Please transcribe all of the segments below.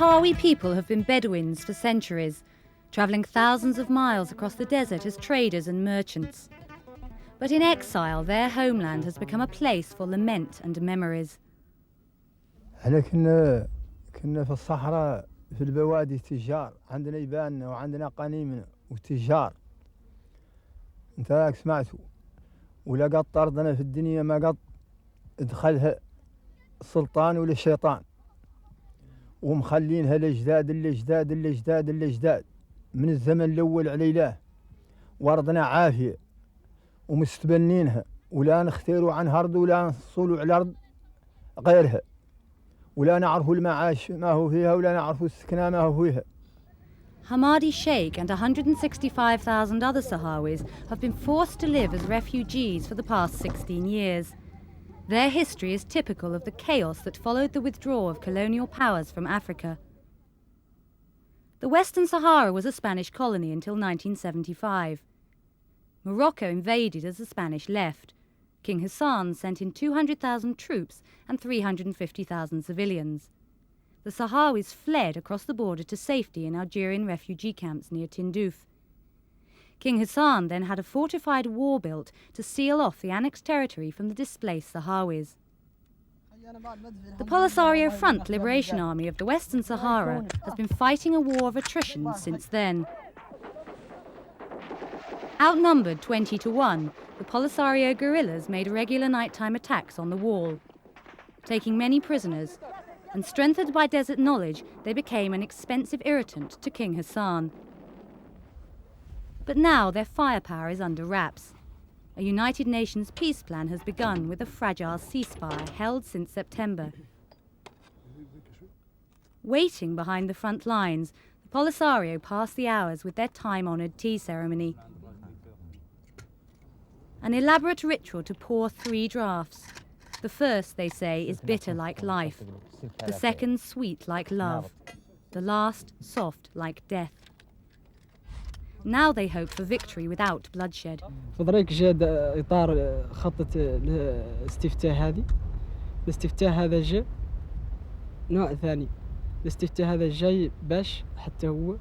Sahrawi people have been Bedouins for centuries, travelling thousands of miles across the desert as traders and merchants. But in exile, their homeland has become a place for lament and memories. احنا كنا في الصحراء في البوادي تجار، عندنا يباننا وعندنا قنيمنا وتجار. انت راك سمعتوا ولا قد طردنا في الدنيا ما قد دخلها السلطان ولا الشيطان، ومخلينها الاجداد الاجداد الاجداد الاجداد من الزمن الاول عليلاه، وارضنا عافيه ومستبنينها، ولا نختاروا عن هرد ولا نصولوا على ارض غيرها، ولا نعرفوا المعاش ما هو فيها ولا نعرفوا السكنه ما هو فيها. Hamadi Sheikh and 165,000 other Sahrawis have been forced to live as refugees for the past 16 years. Their history is typical of the chaos that followed the withdrawal of colonial powers from Africa. The Western Sahara was a Spanish colony until 1975. Morocco invaded as the Spanish left. King Hassan sent in 200,000 troops and 350,000 civilians. The Sahrawis fled across the border to safety in Algerian refugee camps near Tindouf. King Hassan then had a fortified wall built to seal off the annexed territory from the displaced Sahrawis. The Polisario Front Liberation Army of the Western Sahara has been fighting a war of attrition since then. Outnumbered 20-1, the Polisario guerrillas made regular nighttime attacks on the wall, taking many prisoners, and strengthened by desert knowledge, they became an expensive irritant to King Hassan. But now their firepower is under wraps. A United Nations peace plan has begun with a fragile ceasefire held since September. Waiting behind the front lines, the Polisario pass the hours with their time-honoured tea ceremony. An elaborate ritual to pour 3 draughts. The first, they say, is bitter like life. The second, sweet like love. The last, soft like death. Now they hope for victory without bloodshed. فضريك جاد إطار خطة الاستفتاء هذه. الاستفتاء هذا جاء نوع ثاني. الاستفتاء هذا جاي باش حتى هو.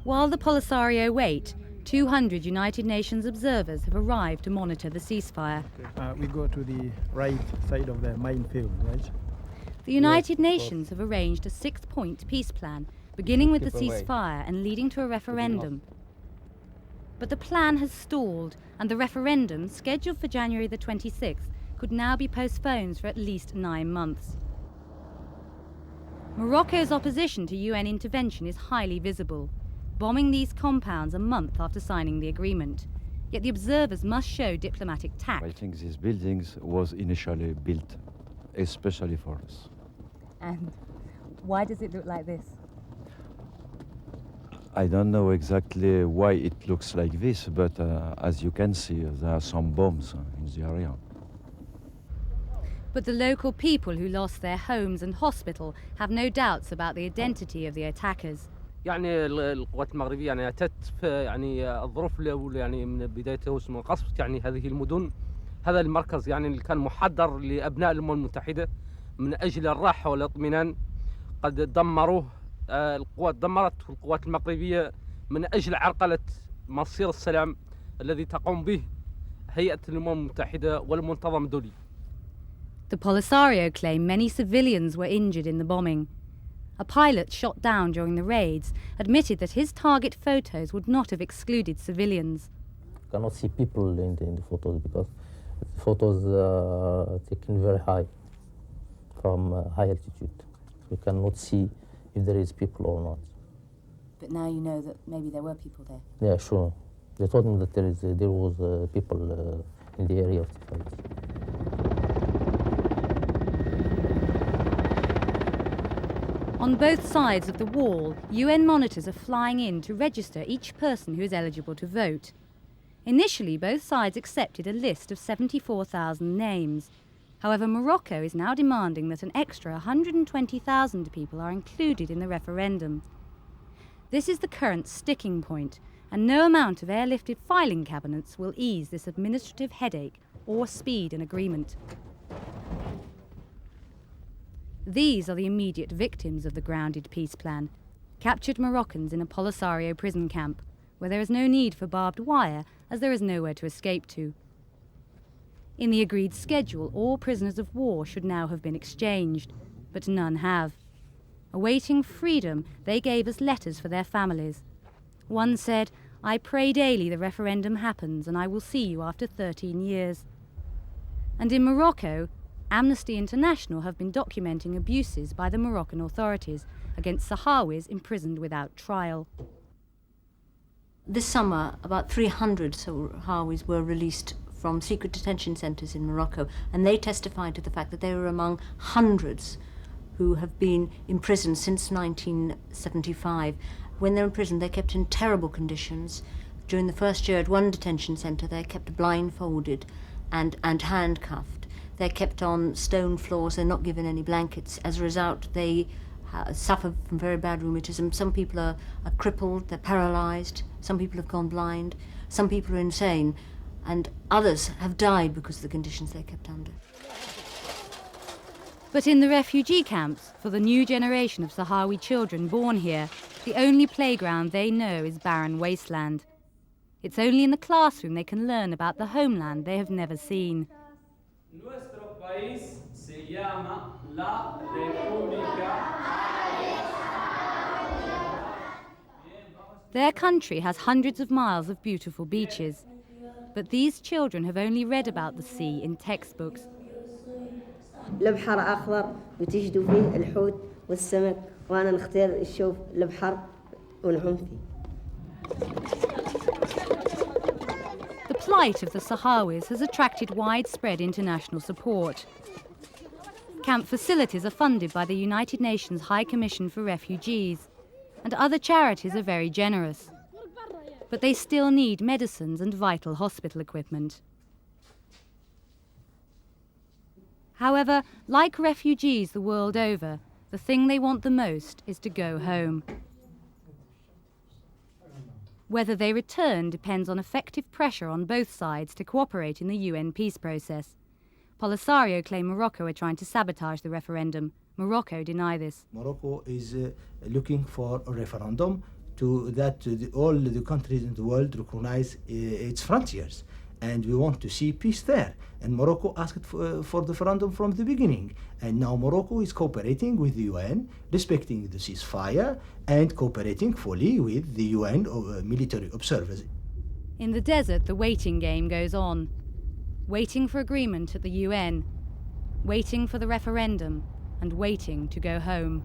While the Polisario wait, 200 United Nations observers have arrived to monitor the ceasefire. We go to the right side of the minefield, right? The United Nations have arranged a 6-point peace plan, beginning with the ceasefire and leading to a referendum. But the plan has stalled, and the referendum, scheduled for January the 26th, could now be postponed for at least 9 months. Morocco's opposition to UN intervention is highly visible, bombing these compounds a month after signing the agreement. Yet the observers must show diplomatic tact. I think these buildings was initially built especially for us. And why does it look like this? I don't know exactly why it looks like this, but as you can see, there are some bombs in the area. But the local people who lost their homes and hospital have no doubts about the identity of the attackers. يعني القوات المغربية يعني أتت في يعني الظروف الأولى يعني من بداية هوسم وقصف يعني هذه المدن. هذا المركز يعني اللي كان محضر لأبناء الأمم المتحدة من أجل الراحة والاطمئنان، قد دمروه. القوات دمرت القوات المغربية من أجل عرقلة مصير السلام الذي تقوم به هيئة الأمم المتحدة والمنتظم الدولي. The Polisario claim many civilians were injured in the bombing. A pilot shot down during the raids admitted that his target photos would not have excluded civilians. You cannot see people in the photos because the photos are taken very high, from high altitude. You cannot see if there is people or not. But now you know that maybe there were people there. Yeah, sure. They told me that there was people in the area of the fight. On both sides of the wall, UN monitors are flying in to register each person who is eligible to vote. Initially, both sides accepted a list of 74,000 names. However, Morocco is now demanding that an extra 120,000 people are included in the referendum. This is the current sticking point, and no amount of airlifted filing cabinets will ease this administrative headache or speed an agreement. These are the immediate victims of the grounded peace plan, captured Moroccans in a Polisario prison camp, where there is no need for barbed wire as there is nowhere to escape to. In the agreed schedule, all prisoners of war should now have been exchanged, but none have. Awaiting freedom, they gave us letters for their families. One said, "I pray daily the referendum happens and I will see you after 13 years." And in Morocco, Amnesty International have been documenting abuses by the Moroccan authorities against Sahrawis imprisoned without trial. This summer, about 300 Sahrawis were released from secret detention centres in Morocco, and they testified to the fact that they were among hundreds who have been imprisoned since 1975. When they're in prison, they're kept in terrible conditions. During the first year at one detention centre, they're kept blindfolded and handcuffed. They're kept on stone floors, they're not given any blankets. As a result, they suffer from very bad rheumatism. Some people are crippled, they're paralysed, some people have gone blind, some people are insane, and others have died because of the conditions they're kept under. But in the refugee camps, for the new generation of Sahrawi children born here, the only playground they know is barren wasteland. It's only in the classroom they can learn about the homeland they have never seen. Their country has hundreds of miles of beautiful beaches, but these children have only read about the sea in textbooks. البحر أخضر وتجدوا فيه الحوت والسمك وأنا نختار نشوف البحر ونعوم فيه. The plight of the Sahrawis has attracted widespread international support. Camp facilities are funded by the United Nations High Commission for Refugees, and other charities are very generous. But they still need medicines and vital hospital equipment. However, like refugees the world over, the thing they want the most is to go home. Whether they return depends on effective pressure on both sides to cooperate in the UN peace process. Polisario claim Morocco are trying to sabotage the referendum. Morocco deny this. Morocco is looking for a referendum that all the countries in the world recognize its frontiers. And we want to see peace there. And Morocco asked for the referendum from the beginning. And now Morocco is cooperating with the UN, respecting the ceasefire, and cooperating fully with the UN military observers. In the desert, the waiting game goes on. Waiting for agreement at the UN, waiting for the referendum, and waiting to go home.